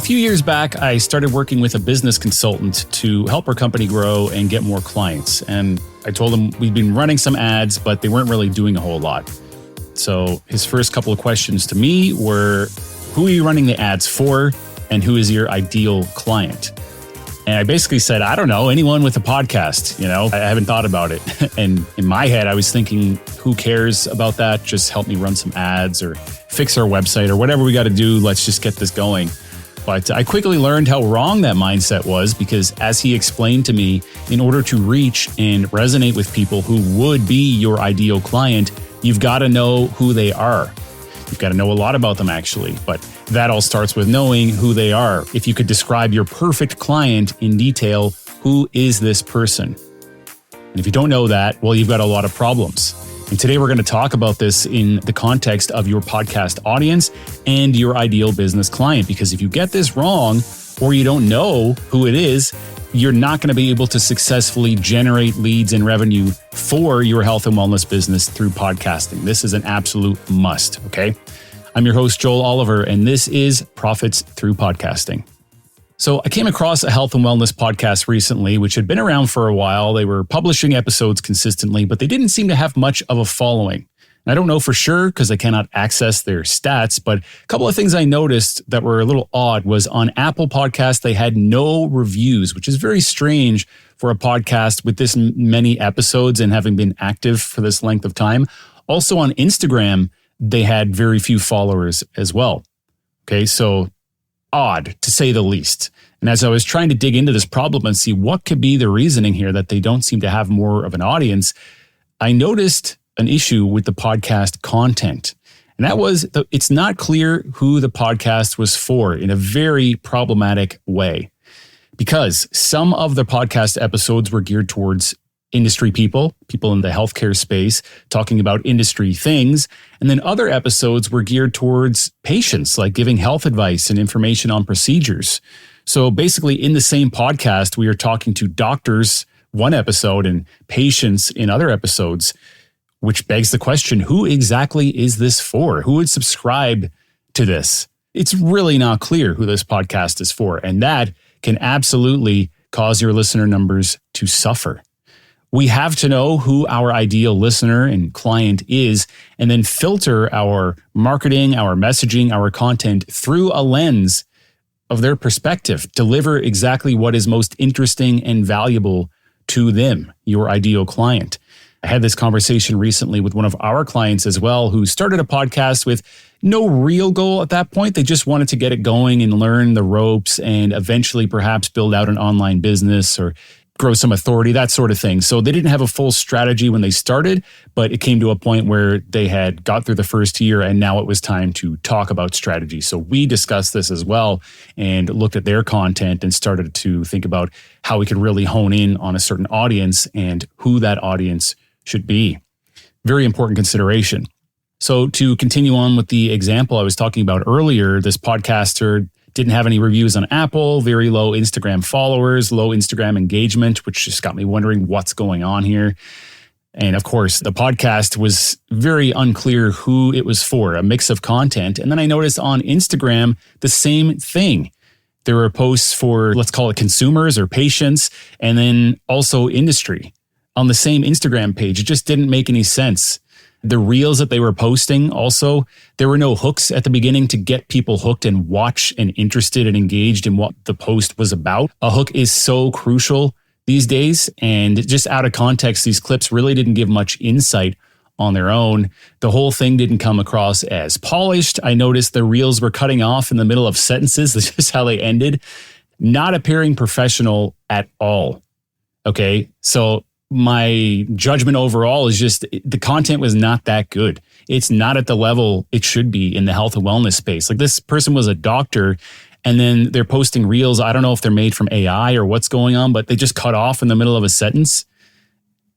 few years back, I started working with a business consultant to help our company grow and get more clients. And I told him we'd been running some ads, but they weren't really doing a whole lot. So his first couple of questions to me were, who are you running the ads for? And who is your ideal client? And I basically said, I don't know, anyone with a podcast, I haven't thought about it. And in my head, I was thinking, who cares about that? Just help me run some ads or fix our website or whatever we got to do. Let's just get this going. But I quickly learned how wrong that mindset was because as he explained to me, in order to reach and resonate with people who would be your ideal client, you've got to know who they are. You've got to know a lot about them actually, but that all starts with knowing who they are. If you could describe your perfect client in detail, who is this person? And if you don't know that, well, you've got a lot of problems. And today we're going to talk about this in the context of your podcast audience and your ideal business client. Because if you get this wrong or you don't know who it is, you're not going to be able to successfully generate leads and revenue for your health and wellness business through podcasting. This is an absolute must, okay? I'm your host, Joel Oliver, and this is Profits Through Podcasting. So I came across a health and wellness podcast recently, which had been around for a while. They were publishing episodes consistently, but they didn't seem to have much of a following. And I don't know for sure because I cannot access their stats, but a couple of things I noticed that were a little odd was on Apple Podcasts, they had no reviews, which is very strange for a podcast with this many episodes and having been active for this length of time. Also on Instagram, they had very few followers as well. Okay, so odd to say the least. And as I was trying to dig into this problem and see what could be the reasoning here that they don't seem to have more of an audience, I noticed an issue with the podcast content. And that was, it's not clear who the podcast was for in a very problematic way. Because some of the podcast episodes were geared towards industry people in the healthcare space, talking about industry things. And then other episodes were geared towards patients, like giving health advice and information on procedures. So basically in the same podcast, we are talking to doctors one episode and patients in other episodes, which begs the question, who exactly is this for? Who would subscribe to this? It's really not clear who this podcast is for, and that can absolutely cause your listener numbers to suffer. We have to know who our ideal listener and client is, and then filter our marketing, our messaging, our content through a lens of their perspective. Deliver exactly what is most interesting and valuable to them, your ideal client. I had this conversation recently with one of our clients as well, who started a podcast with no real goal at that point. They just wanted to get it going and learn the ropes and eventually perhaps build out an online business or grow some authority, that sort of thing. So they didn't have a full strategy when they started, but it came to a point where they had got through the first year and now it was time to talk about strategy. So we discussed this as well and looked at their content and started to think about how we could really hone in on a certain audience and who that audience should be. Very important consideration. So to continue on with the example I was talking about earlier, this podcaster didn't have any reviews on Apple, very low Instagram followers, low Instagram engagement, which just got me wondering what's going on here. And of course, the podcast was very unclear who it was for, a mix of content. And then I noticed on Instagram, the same thing. There were posts for, let's call it consumers or patients, and then also industry on the same Instagram page. It just didn't make any sense. The reels that they were posting also, there were no hooks at the beginning to get people hooked and watch and interested and engaged in what the post was about. A hook is so crucial these days, and just out of context, these clips really didn't give much insight on their own. The whole thing didn't come across as polished. I noticed the reels were cutting off in the middle of sentences. That's just how they ended. Not appearing professional at all. Okay, so my judgment overall is just the content was not that good. It's not at the level it should be in the health and wellness space. Like this person was a doctor and then they're posting reels. I don't know if they're made from AI or what's going on, but they just cut off in the middle of a sentence.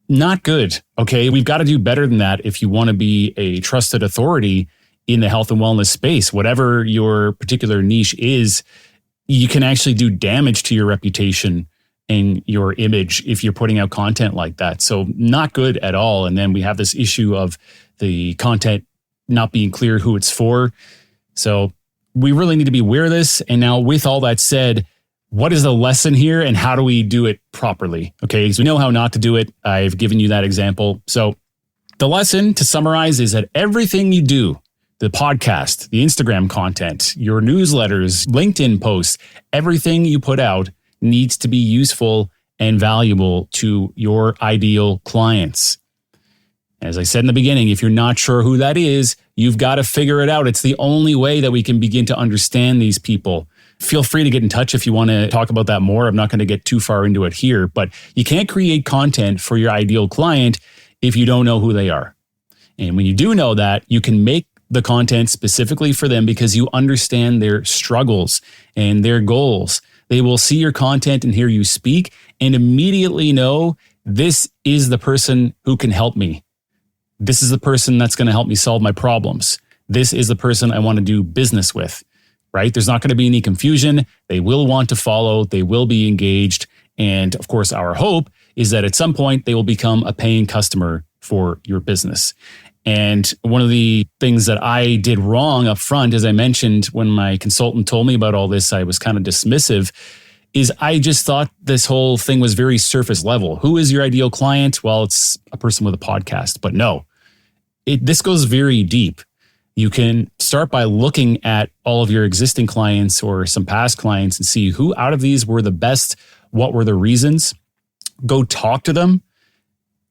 Not good. Okay. We've got to do better than that if you want to be a trusted authority in the health and wellness space. Whatever your particular niche is, you can actually do damage to your reputation and your image if you're putting out content like that. So not good at all. And then we have this issue of the content not being clear who it's for. So we really need to be aware of this. And now with all that said, what is the lesson here and how do we do it properly? Okay, because we know how not to do it. I've given you that example. So the lesson, to summarize, is that everything you do, the podcast, the Instagram content, your newsletters, LinkedIn posts, everything you put out needs to be useful and valuable to your ideal clients. As I said in the beginning, if you're not sure who that is, you've got to figure it out. It's the only way that we can begin to understand these people. Feel free to get in touch if you want to talk about that more. I'm not going to get too far into it here, but you can't create content for your ideal client if you don't know who they are. And when you do know that, you can make the content specifically for them because you understand their struggles and their goals. They will see your content and hear you speak and immediately know this is the person who can help me. This is the person that's going to help me solve my problems. This is the person I want to do business with. Right? There's not going to be any confusion. They will want to follow. They will be engaged. And of course, our hope is that at some point they will become a paying customer for your business. And one of the things that I did wrong up front, as I mentioned, when my consultant told me about all this, I was kind of dismissive, is I just thought this whole thing was very surface level. Who is your ideal client? Well, it's a person with a podcast. But no, this goes very deep. You can start by looking at all of your existing clients or some past clients and see who out of these were the best, what were the reasons. Go talk to them.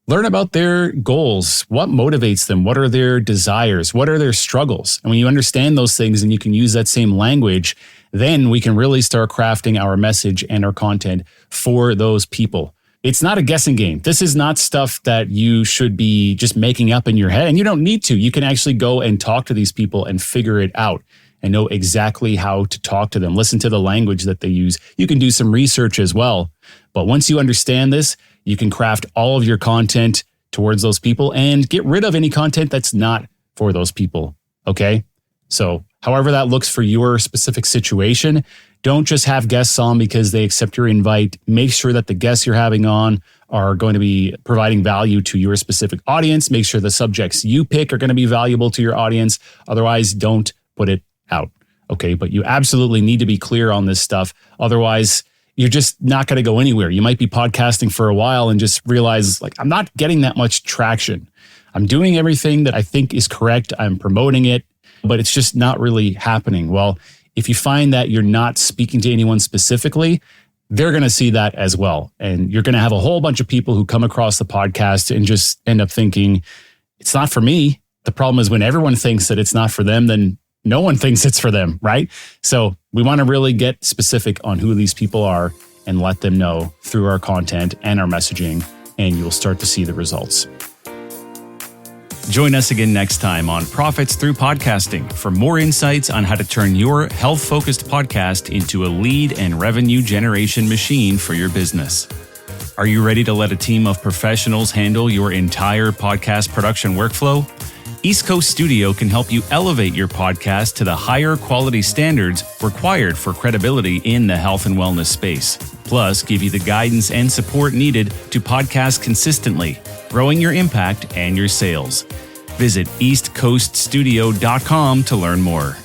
Learn about their goals. What motivates them? What are their desires? What are their struggles? And when you understand those things and you can use that same language, then we can really start crafting our message and our content for those people. It's not a guessing game. This is not stuff that you should be just making up in your head, and you don't need to. You can actually go and talk to these people and figure it out and know exactly how to talk to them. Listen to the language that they use. You can do some research as well. But once you understand this, you can craft all of your content towards those people and get rid of any content that's not for those people. Okay? So however that looks for your specific situation, don't just have guests on because they accept your invite. Make sure that the guests you're having on are going to be providing value to your specific audience. Make sure the subjects you pick are going to be valuable to your audience. Otherwise, don't put it out. Okay, but you absolutely need to be clear on this stuff. Otherwise, you're just not going to go anywhere. You might be podcasting for a while and just realize, like, I'm not getting that much traction. I'm doing everything that I think is correct. I'm promoting it, but it's just not really happening. Well, if you find that you're not speaking to anyone specifically, they're going to see that as well. And you're going to have a whole bunch of people who come across the podcast and just end up thinking, it's not for me. The problem is when everyone thinks that it's not for them, then no one thinks it's for them, right? So we want to really get specific on who these people are and let them know through our content and our messaging, and you'll start to see the results. Join us again next time on Profits Through Podcasting for more insights on how to turn your health-focused podcast into a lead and revenue generation machine for your business. Are you ready to let a team of professionals handle your entire podcast production workflow? East Coast Studio can help you elevate your podcast to the higher quality standards required for credibility in the health and wellness space. Plus, give you the guidance and support needed to podcast consistently, growing your impact and your sales. Visit eastcoaststudio.com to learn more.